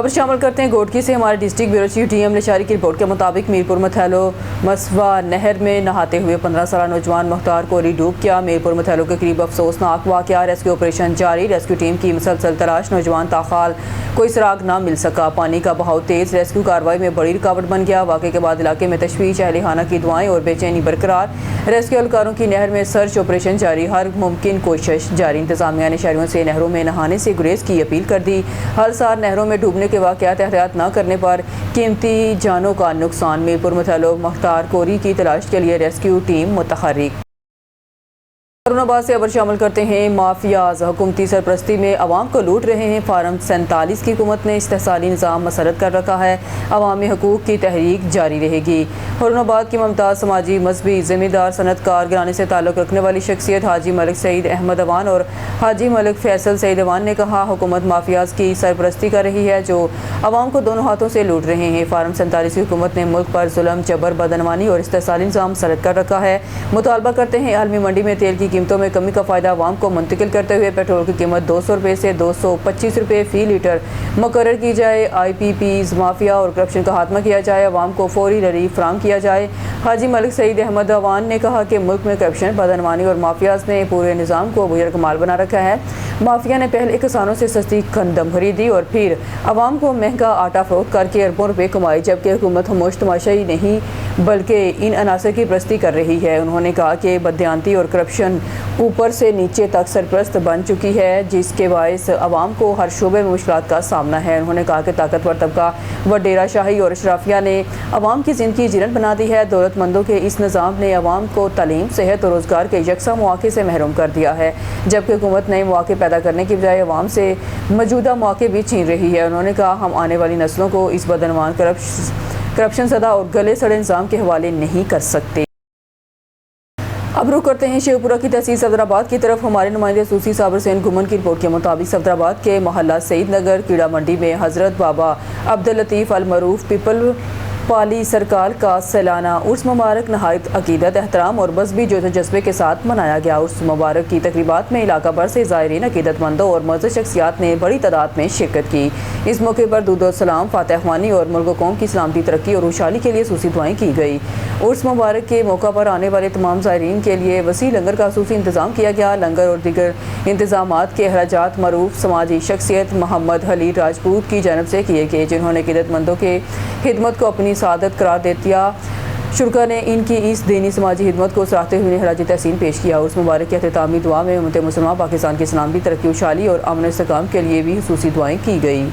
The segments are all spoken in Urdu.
خبر شامل کرتے ہیں گوٹکی سے۔ ہمارے district bureau chief D M Lashari کی رپورٹ کے مطابق میرپور متھیلو مسوا نہر میں نہاتے ہوئے 15 سالہ نوجوان مختار کوری ڈوب گیا۔ میرپور متھیلو کے قریب افسوسناک واقعہ۔ ریسکیو آپریشن جاری، ریسکیو ٹیم کی مسلسل تلاش، نوجوان تاحال کوئی سراغ نہ مل سکا۔ پانی کا بہاؤ تیز ریسکیو کارروائی میں بڑی رکاوٹ بن گیا۔ واقعے کے بعد علاقے میں تشویش، اہل خانہ کی دعائیں اور بے چینی برقرار۔ ریسکیو اہلکاروں کی نہر میں سرچ آپریشن جاری، ہر ممکن کوشش جاری۔ انتظامیہ نے شہریوں سے نہروں میں نہانے سے گریز کی اپیل کر دی۔ ہر سال نہروں میں ڈوبنے کے واقعات احتیاط نہ کرنے پر قیمتی جانوں کا نقصان۔ میرپور متھیلو مختار کوری کی تلاش کے لیے ریسکیو ٹیم متحرک۔ ہارون آباد سے خبر شامل کرتے ہیں۔ مافیاز حکومتی سرپرستی میں عوام کو لوٹ رہے ہیں۔ فارم 47 کی حکومت نے استحصالی نظام مسرت کر رکھا ہے۔ عوامی حقوق کی تحریک جاری رہے گی۔ ہارون آباد کی ممتاز سماجی، مذہبی، ذمہ دار، صنعت کار گھرانے سے تعلق رکھنے والی شخصیت حاجی ملک سعید احمد اوان اور حاجی ملک فیصل سعید اوان نے کہا، حکومت مافیاز کی سرپرستی کر رہی ہے جو عوام کو دونوں ہاتھوں سے لوٹ رہے ہیں۔ فارم 47 کی حکومت نے ملک پر ظلم، جبر، بدعنوانی اور استحصالی نظام مسرت کر رکھا ہے۔ مطالبہ کرتے ہیں عالمی منڈی میں تیل کی قیمتوں میں کمی کا فائدہ عوام کو منتقل کرتے ہوئے پیٹرول کی قیمت 200 روپے سے 225 روپے فی لیٹر مقرر کی جائے۔ آئی پی پیز، مافیا اور کرپشن کا خاتمہ کیا جائے، عوام کو فوری ریلیف فراہم کیا جائے۔ حاجی ملک سعید احمد اوان نے کہا کہ ملک میں کرپشن، بدعنوانی اور مافیاز نے پورے نظام کو بھویڑ کمال بنا رکھا ہے۔ مافیا نے پہلے کسانوں سے سستی گندم خریدی اور پھر عوام کو مہنگا آٹا فروخت کر کے اربوں روپے کمائے، جبکہ حکومت خاموش تماشائی نہیں بلکہ ان عناصر کی پرستی کر رہی ہے۔ انہوں نے کہا کہ بددیانتی اور کرپشن اوپر سے نیچے تک سرپرست بن چکی ہے، جس کے باعث عوام کو ہر شعبے میں مشکلات کا سامنا ہے۔ انہوں نے کہا کہ طاقتور طبقہ و ڈیرہ شاہی اور اشرافیہ نے عوام کی زندگی جیلن بنا دی ہے۔ دولت مندوں کے اس نظام نے عوام کو تعلیم، صحت اور روزگار کے یکساں مواقع سے محروم کر دیا ہے، جبکہ حکومت نئے مواقع پیدا کرنے کی بجائے عوام سے موجودہ مواقع بھی چھین رہی ہے۔ انہوں نے کہا، ہم آنے والی نسلوں کو اس بدعنوان، کرپشن زدہ اور گلے سڑے نظام کے حوالے نہیں کر سکتے۔ اب رخ کرتے ہیں شیو پورہ کی تحصیل صفدرآباد کی طرف۔ ہمارے نمائندے خصوصی صابر حسین گھمن کی رپورٹ کے مطابق صفدرآباد کے محلہ سعید نگر کیڑا منڈی میں حضرت بابا عبداللطیف المعروف پیپل پالی سرکال کا سالانہ عرس مبارک نہایت عقیدت، احترام اور مذہبی جوش و جذبے کے ساتھ منایا گیا۔ عرس مبارک کی تقریبات میں علاقہ بھر سے زائرین، عقیدت مندوں اور معزز شخصیات نے بڑی تعداد میں شرکت کی۔ اس موقع پر درود و سلام، فاتح خوانی اور ملک و قوم کی سلامتی، ترقی اور خوشحالی کے لیے خصوصی دعائیں کی گئی۔ عرس مبارک کے موقع پر آنے والے تمام زائرین کے لیے وسیع لنگر کا خصوصی انتظام کیا گیا۔ لنگر اور دیگر انتظامات کے اخراجات معروف سماجی شخصیت محمد خلیل راجپوت کی جانب سے کیے گئے، جنہوں نے عقیدت مندوں کے خدمت کو اپنی سعادت قرار دیتا۔ شرکا نے ان کی اس دینی سماجی خدمت کو سراہتے ہوئے خراج تحسین پیش کیا۔ عرس مبارک کے اختتامی دعا میں امت مسلمہ پاکستان کی سلامتی، ترقی، خوشحالی اور امن و استحکام کے لیے بھی خصوصی دعائیں کی گئی۔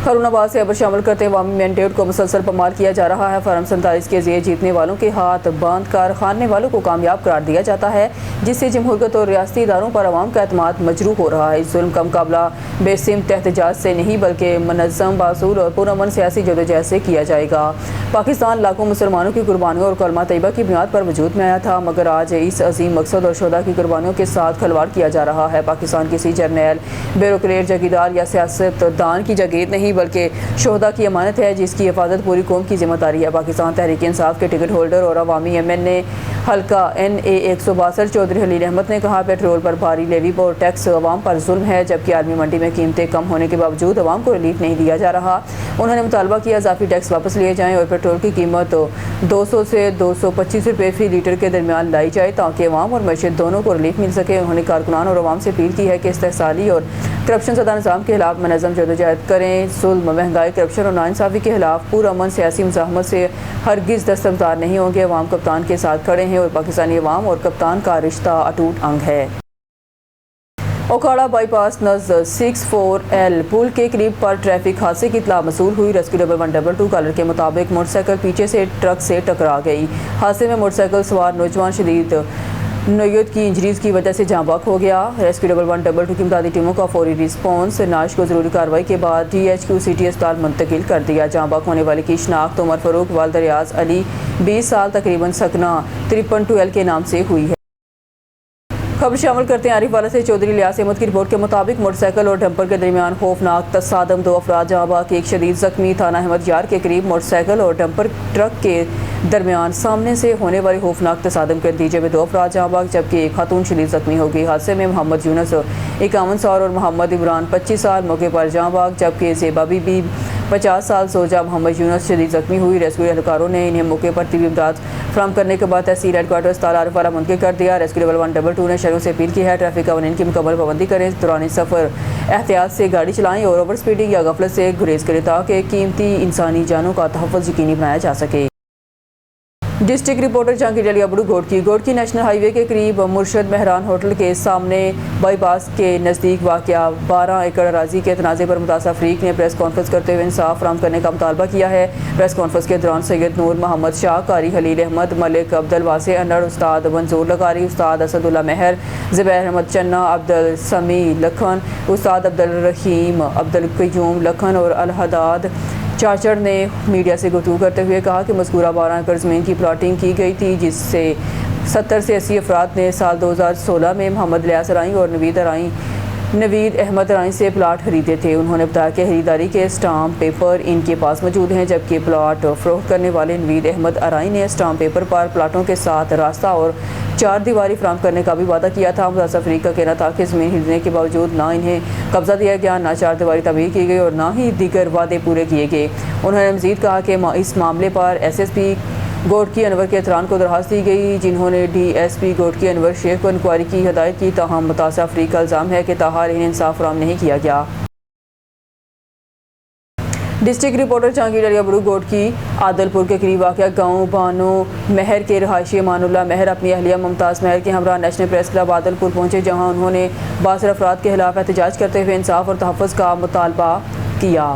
ہارون آباد سے خبر شامل کرتے ہیں۔ عوامی مینڈیٹ کو مسلسل پامال کیا جا رہا ہے۔ فارم 47 کے ذریعے جیتنے والوں کے ہاتھ باندھ کر ہارنے والوں کو کامیاب قرار دیا جاتا ہے، جس سے جمہوریت اور ریاستی اداروں پر عوام کا اعتماد مجروح ہو رہا ہے۔ اس ظلم کا مقابلہ بے سمت احتجاج سے نہیں بلکہ منظم، باصول اور پرامن سیاسی جدوجہد سے کیا جائے گا۔ پاکستان لاکھوں مسلمانوں کی قربانیوں اور کلمہ طیبہ کی بنیاد پر وجود میں آیا تھا، مگر آج اس عظیم مقصد اور شہداء کی قربانیوں کے ساتھ کھلواڑ کیا جا رہا ہے۔ پاکستان کسی جرنیل، بیوروکریٹ، جگیردار یا سیاست دان کی جاگیر نہیں بلکہ شہداء کی امانت ہے، جس کی حفاظت پوری قوم کی ذمہ داری ہے۔ پاکستان تحریک انصاف کے ٹکٹ ہولڈر اور عوامی ایم اے حلقہ NA 162 چودھری خلیل احمد نے کہا، پیٹرول پر بھاری لیوی اور ٹیکس عوام پر ظلم ہے، جبکہ عالمی منڈی میں قیمتیں کم ہونے کے باوجود عوام کو ریلیف نہیں دیا جا رہا۔ انہوں نے مطالبہ کیا اضافی ٹیکس واپس لیے جائیں اور پیٹرول کی قیمت 200 سے 225 روپے فی لیٹر کے درمیان لائی جائے تاکہ عوام اور معیشت دونوں کو ریلیف مل سکے۔ انہوں نے کارکنان اور عوام سے اپیل کی ہے کہ استحصالی اور کرپشن زدہ نظام کے خلاف منظم جدوجہد کریں۔ ظلم، مہنگائی، کرپشن اور ناانصافی کے خلاف پرامن سیاسی مزاحمت سے ہرگز دستبردار نہیں ہوں گے۔ عوام کپتان کے ساتھ کھڑے ہیں اور پاکستانی عوام اور کپتان کا رشتہ اٹوٹ انگ ہے۔ اوکھاڑا بائی پاس نزد 64L پل کے قریب پر ٹریفک حادثے کی اطلاع موصول ہوئی۔ ریسکیو 112 کالر کے مطابق موٹر سائیکل پیچھے سے ٹرک سے ٹکرا گئی۔ حادثے میں موٹر سائیکل سوار نوجوان شدید نوعیت کی انجریز کی وجہ سے جاں بحق ہو گیا۔ ریسکیو 112 کی امدادی ٹیموں کا فوری رسپانس، نعش کو ضروری کارروائی کے بعد DHQ سٹی اسپتال منتقل کر دیا۔ جاں بحق ہونے والے کی شناخت عمر فاروق والد ریاض علی 20 سال تقریباً سکنہ 53 کے نام سے ہوئی ہے۔ خبر شامل کرتے ہیں عارف والا سے۔ چودھری الیاس احمد کی رپورٹ کے مطابق موٹر سائیکل اور ڈمپر کے درمیان خوفناک تصادم، 2 افراد جاں بحق، 1 شدید زخمی۔ تھانہ احمد یار کے قریب موٹر سائیکل اور ڈمپر ٹرک کے درمیان سامنے سے ہونے والی خوفناک تصادم کے نتیجے میں 2 افراد جاں بحق جبکہ ایک خاتون شدید زخمی ہو گئی۔ حادثے میں محمد یونس 51 سال اور محمد عمران 25 سال موقع پر جاں بحق جبکہ زیبا بی بی 50 سال سوجا محمد یونس شدید زخمی ہوئی۔ ریسکیو اہلکاروں نے انہیں موقع پر طبی امداد فراہم کرنے کے بعد تحصیل ہیڈ کوارٹر اسپتال عارف والا منتقل کر دیا۔ ریسکیو لیول 122 نے شہریوں سے اپیل کی ہے ٹریفک قوانین کی مکمل پابندی کریں، دوران سفر احتیاط سے گاڑی چلائیں اور اوور اسپیڈنگ یا غفلت سے گریز کریں تاکہ قیمتی انسانی جانوں کا تحفظ یقینی بنایا جا سکے۔ ڈسٹرکٹ رپورٹر جہانگیر علی ابڑو گوڑکی نیشنل ہائی وے کے قریب مرشد مہران ہوٹل کے سامنے بائی پاس کے نزدیک واقع 12 ایکڑ اراضی کے تنازع پر متاثرہ فریق نے پریس کانفرنس کرتے ہوئے انصاف فراہم کرنے کا مطالبہ کیا ہے۔ پریس کانفرنس کے دوران سید نور محمد شاہ، قاری خلیل احمد، ملک عبد الواسع انڑ، استاد منظور لغاری، استاد اسد اللہ مہر، زبیر احمد چنا، عبد السمیع لکھن، استاد عبد الرحیم عبد القیوم لکھن اور الحداد چاچڑ نے میڈیا سے گفتگو کرتے ہوئے کہا کہ مذکورہ 12 ایکڑ زمین کی پلاٹنگ کی گئی تھی جس سے 70 سے 80 افراد نے سال 2016 میں محمد الیاس ارائیں اور نوید احمد ارائیں سے پلاٹ خریدے تھے۔ انہوں نے بتایا کہ خریداری کے اسٹامپ پیپر ان کے پاس موجود ہیں جبکہ پلاٹ فروخت کرنے والے نوید احمد ارائیں نے اسٹامپ پیپر پر پلاٹوں کے ساتھ راستہ اور 4 دیواری فراہم کرنے کا بھی وعدہ کیا تھا۔ متاثرہ فریق کا کہنا تھا کہ زمین خریدنے کے باوجود نہ انہیں قبضہ دیا گیا، نہ 4 دیواری تعمیر کی گئی اور نہ ہی دیگر وعدے پورے کیے گئے۔ انہوں نے مزید کہا کہ اس معاملے پر ایس ایس پی گوڑکی انور کے اتران کو درخواست دی گئی جنہوں نے ڈی ایس پی گوڑکی انور شیخ کو انکوائری کی ہدایت کی، تاہم متاثرہ فریق کا الزام ہے کہ تاحال انہیں انصاف فراہم نہیں کیا گیا۔ ڈسٹرکٹ رپورٹر جہانگیر علی ابڑو گوڑکی عادل پور کے قریب واقع گاؤں بانو مہر کے رہائشی امان اللہ مہر اپنی اہلیہ ممتاز مہر کے ہمراہ نیشنل پریس کلب عادل پور پہنچے جہاں انہوں نے باثر افراد کے خلاف احتجاج کرتے ہوئے انصاف اور تحفظ کا مطالبہ کیا۔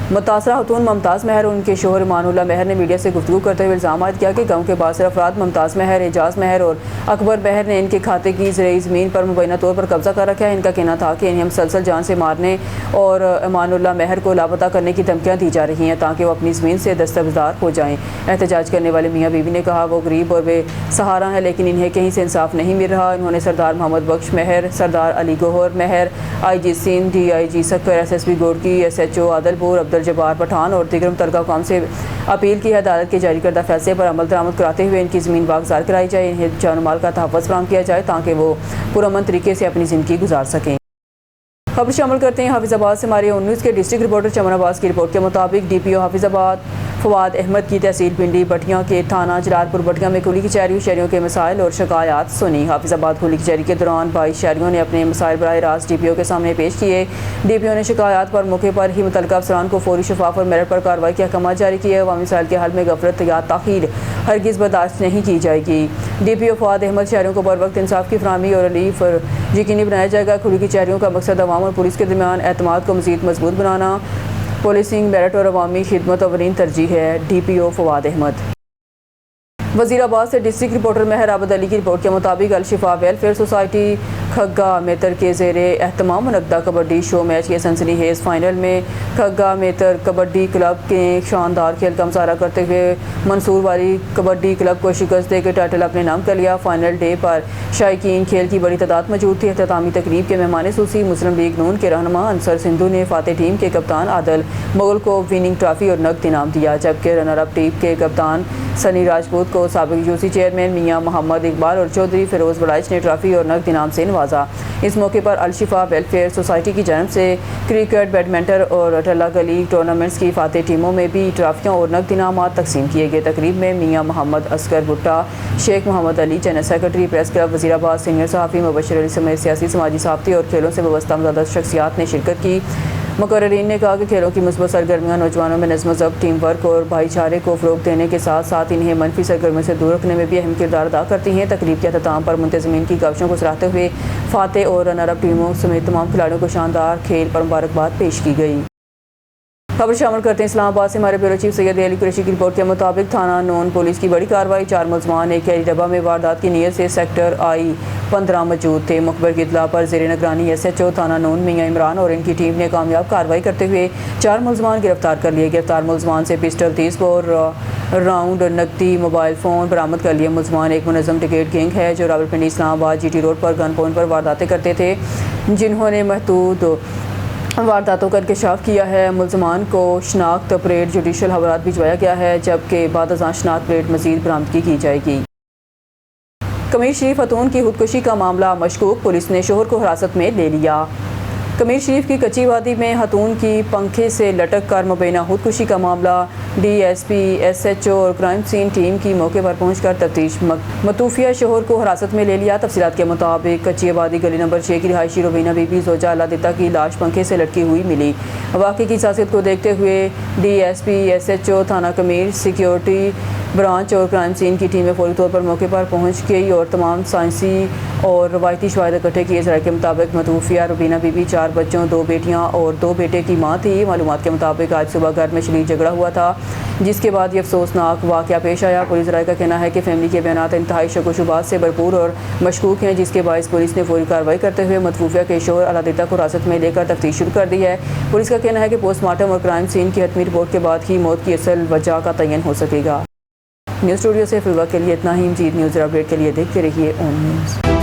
متاثرہ خاتون ممتاز مہر اور ان کے شوہر امان اللہ مہر نے میڈیا سے گفتگو کرتے ہوئے الزام عائد کیا کہ گاؤں کے باثر افراد ممتاز مہر، اعجاز مہر اور اکبر مہر نے ان کے کھاتے کی زرعی زمین پر مبینہ طور پر قبضہ کر رکھا ہے۔ ان کا کہنا تھا کہ انہیں مسلسل جان سے مارنے اور امان اللہ مہر کو لاپتہ کرنے کی دھمکیاں دی جا رہی ہیں تاکہ وہ اپنی زمین سے دستبردار ہو جائیں۔ احتجاج کرنے والے میاں بیوی نے کہا وہ غریب اور بے سہارا ہیں لیکن انہیں کہیں سے انصاف نہیں مل رہا۔ انہوں نے سردار محمد بخش مہر، سردار Ali Gohar Mehar, I G Sindh, D I G Sukkur, S S P گوڑکی، S H O Adilpur Abdul الجبار Pathan اور دیگر متعلقہ حکام سے اپیل کی ہے عدالت کے جاری کردہ فیصلے پر عمل درآمد کراتے ہوئے ان کی زمین واگزار کرائی جائے، انہیں جان و مال کا تحفظ فراہم کیا جائے تاکہ وہ پرامن طریقے سے اپنی زندگی گزار سکیں۔ خبر شامل کرتے ہیں حافظ آباد سے ہمارے نیوز کے ڈسٹرکٹ رپورٹر چمن عباس کی رپورٹ کے مطابق ڈی پی او حافظ آباد فواد احمد کی تحصیل پنڈی بٹیاں کے تھانہ جلال پور بٹیاں میں کھلی کچہری شہریوں کے مسائل اور شکایات سنی۔ حافظ آباد کھلی کچہری کے دوران 22 شہریوں نے اپنے مسائل براہ راست ڈی پی او کے سامنے پیش کیے۔ ڈی پی او نے شکایات پر موقع پر ہی متعلقہ افسران کو فوری، شفاف اور میرٹ پر کارروائی کے احکامات جاری کیے۔ عوامی مسائل کے حل میں غفلت یا تاخیر ہرگز برداشت نہیں کی جائے گی۔ ڈی پی او فواد احمد شہریوں کو بر وقت انصاف کی فراہمی اور ریلیف یقینی بنایا جائے گا۔ کھلی کچہریوں کا مقصد عوام اور پولیس کے درمیان اعتماد کو مزید مضبوط بنانا، پولیسنگ میرٹ اور عوامی خدمت اولین ترجیح ہے۔ ڈی پی او فواد احمد۔ وزیر آباد سے ڈسٹرکٹ رپورٹر مہر عابد علی کی رپورٹ کے مطابق الشفا ویلفیئر سوسائٹی کھگا میتر کے زیر اہتمام منعقدہ کبڈی شو میچ کے سنسنی خیز فائنل میں کھگا میتر کبڈی کلب کے شاندار کھیل کا مظاہرہ کرتے ہوئے منصور والی کبڈی کلب کو شکست دے کے ٹائٹل اپنے نام کر لیا۔ فائنل ڈے پر شائقین کھیل کی بڑی تعداد موجود تھی۔ اختتامی تقریب کے مہمان خصوصی مسلم لیگ نون کے رہنما انصر سندھو نے فاتح ٹیم کے کپتان عادل مغل کو وننگ ٹرافی اور نقد انعام دیا جبکہ رنر اپ ٹیم کے کپتان سنی راجپوت کو سابق یو سی چیئرمین میاں محمد اقبال اور چودھری فیروز بڑائچ نے ٹرافی اور نقد انعام سے نوازا۔ اس موقع پر الشفا ویلفیئر سوسائٹی کی جانب سے کرکٹ، بیڈمنٹن اور ٹلہ گلی ٹورنامنٹس کی فاتح ٹیموں میں بھی ٹرافیاں اور نقد انعامات تقسیم کیے گئے۔ تقریب میں میاں محمد اصغر بھٹا، شیخ محمد علی، جنرل سیکرٹری پریس کلب وزیر آباد، سینئر صحافی مبشر علی سمیت سیاسی، سماجی، صحافتی اور کھیلوں سے وابستہ متعدد شخصیات نے شرکت کی۔ مقررین نے کہا کہ کھیلوں کی مثبت سرگرمیاں نوجوانوں میں نظم و ضبط، ٹیم ورک اور بھائی چارے کو فروغ دینے کے ساتھ ساتھ انہیں منفی سرگرمیوں سے دور رکھنے میں بھی اہم کردار ادا کرتی ہیں۔ تقریب کے اختتام پر منتظمین کی کاوشوں کو سراہتے ہوئے فاتح اور رنر اپ ٹیموں سمیت تمام کھلاڑیوں کو شاندار کھیل پر مبارکباد پیش کی گئی۔ خبر شامل کرتے ہیں اسلام آباد سے ہمارے بیورو چیف سید علی قریشی کی رپورٹ کے مطابق تھانہ نون پولیس کی بڑی کارروائی، 4 ملزمان ایک کیری ڈبہ میں واردات کی نیت سے سیکٹر آئی 15 موجود تھے۔ مخبر کی اطلاع پر زیر نگرانی ایس ایچ او تھانہ نون میاں عمران اور ان کی ٹیم نے کامیاب کارروائی کرتے ہوئے 4 ملزمان گرفتار کر لیے۔ گرفتار ملزمان سے پسٹل 30 بور راؤنڈ، نقدی، موبائل فون برآمد کر لیے۔ ملزمان ایک منظم ٹکٹ گینگ ہے جو راولپنڈی اسلام آباد جی ٹی روڈ پر گن پوائنٹ پر وارداتیں کرتے تھے، جنہوں نے محدود وارداتوں کا انکشاف کیا ہے۔ ملزمان کو شناخت پریڈ جوڈیشل حوالات بھجوایا گیا ہے، جبکہ بعد ازاں شناخت پریڈ مزید برآمدگی کی جائے گی۔ کمیر شریف خاتون کی خودکشی کا معاملہ مشکوک، پولیس نے شوہر کو حراست میں لے لیا۔ کمیر شریف کی کچی وادی میں خاتون کی پنکھے سے لٹک کر مبینہ خودکشی کا معاملہ D S P, S H O اور کرائم سین ٹیم کی موقع پر پہنچ کر تفتیش متوفیہ شوہر کو حراست میں لے لیا۔ تفصیلات کے مطابق کچی آبادی گلی نمبر 6 کی رہائشی روبینہ بی بی زوجہ علادتہ کی لاش پنکھے سے لٹکی ہوئی ملی۔ واقعے کی حساسیت کو دیکھتے ہوئے D S P, S H O تھانہ کمیر، سیکیورٹی برانچ اور کرائم سین کی ٹیمیں فوری طور پر موقع پر پہنچ گئی اور تمام سائنسی اور روایتی شواہد اکٹھے کیے۔ ذرائع کے مطابق متوفیہ روبینہ بی بی 4 بچوں، 2 بیٹیاں اور 2 بیٹے کی ماں تھی۔ معلومات کے مطابق آج صبح گھر میں شدید جھگڑا ہوا تھا، جس کے بعد یہ افسوسناک واقعہ پیش آیا۔ پولیس ذرائع کا کہنا ہے کہ فیملی کے بیانات انتہائی شک و شبہات سے بھرپور اور مشکوک ہیں، جس کے باعث پولیس نے فوری کارروائی کرتے ہوئے متوفیہ کے شوہر علادتہ کو حراست میں لے کر تفتیش شروع کر دی ہے۔ پولیس کا کہنا ہے کہ پوسٹ مارٹم اور کرائم سین کی حتمی رپورٹ کے بعد ہی موت کی اصل وجہ کا تعین ہو سکے گا۔ نیوز اسٹوڈیو سے فی الوقت کے لیے اتنا ہی۔ مزید نیوز اور اپڈیٹ کے لیے دیکھتے رہیے اون نیوز۔